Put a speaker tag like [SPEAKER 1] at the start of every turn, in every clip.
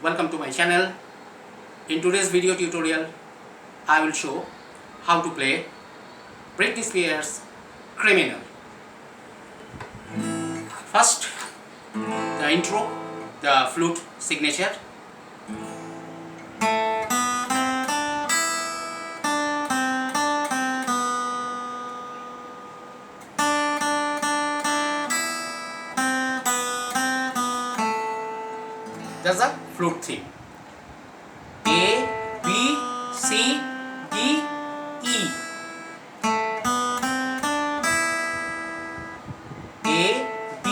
[SPEAKER 1] welcome to my channel. In today's video tutorial, I will show how to play Britney Spears' Criminal. First, the intro, the flute signature. That's the flute theme. A, B, C, D, E. A, B,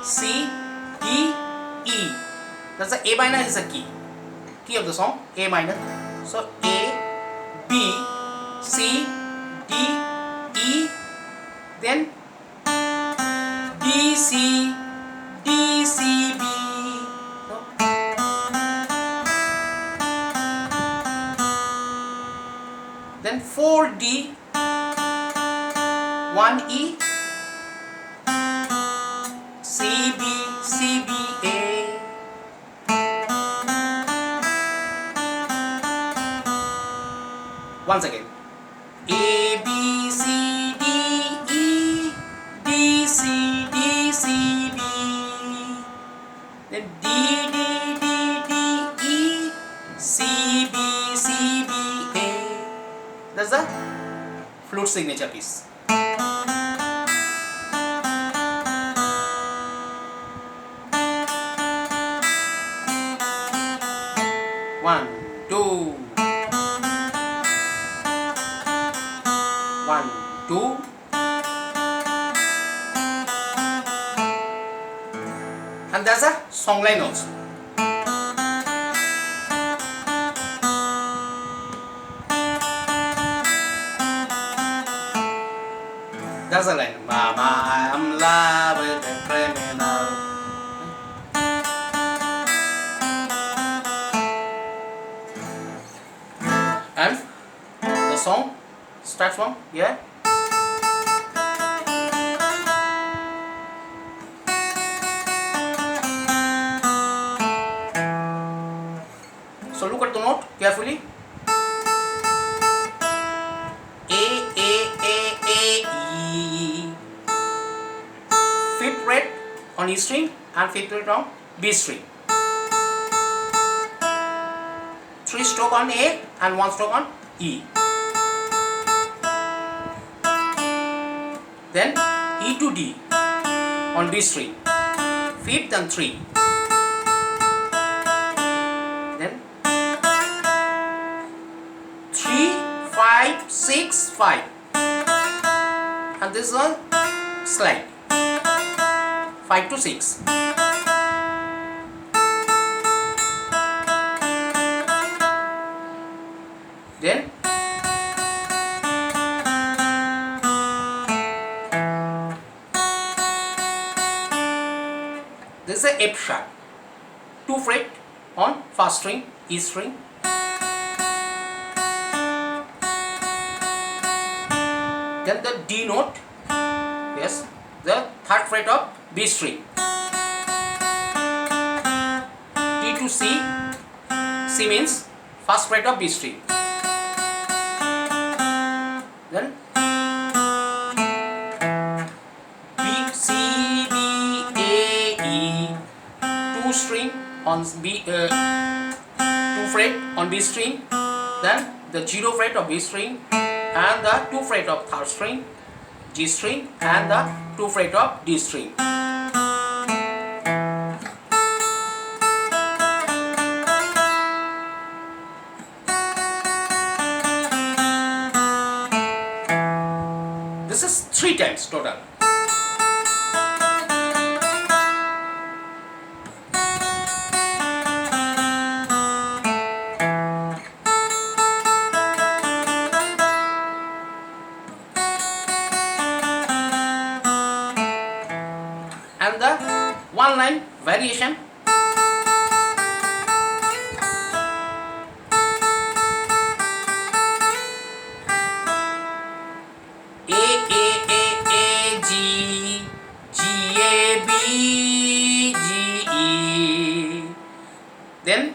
[SPEAKER 1] C, D, E. That's the A minor is the key of the song, A minor. So A, B, C, D, E, then D, C, D, C, B. Then 4D, 1E, CB, CBA. Once again, A, B, C, D, E, D, C, D, C, B. Then D, D, D, D, E, C, B, C, B, A. That's the flute signature piece. One, two. 1, 2. And there's a songline also. That's a line. Mama, I am in love with a criminal. And the song starts from here. So look at the note carefully. Fifth fret on E string and fifth fret on B string. 3 stroke on A and 1 stroke on E. Then E to D on B string, 5th and 3. Then 3, 5, 6, 5. And this is a slide. 5 to 6. Then this is a F sharp. 2 fret on first string, E string. Then the D note, yes, the 3rd fret of B string. D to C, C means 1st fret of B string. Then B, C, B, A, E, 2 string on B, 2 fret on B string. Then the 0 fret of B string and the 2 fret of 3rd string, G string, and the 2 fret of D string. This is 3 times total. And the 1 line variation. Then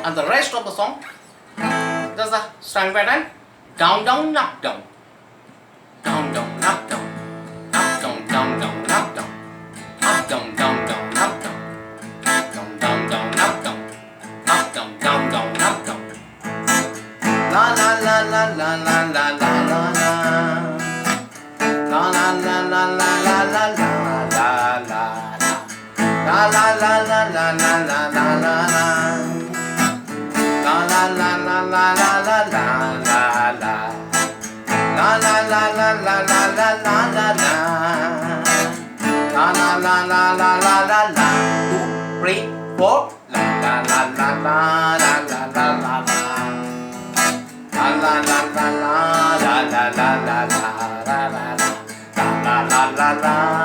[SPEAKER 1] And the rest of the song, that's the strumming pattern. Down, down, up, down. Down, down, up, down. Up, down, down, down, up, down. Up, down, down, down, up, down. Down, down, down, up, down. Up, down, down, down, up, down. La la la la la la la la la la. La la la la la la la la la la. La la la la la la la la la la. La la la la la la la la la la. La la la la la la la la la la. La la la la la la la la. 2, 3, 4. La la la la la la la la la la. La la la la la la la la la la la la. La la la la la.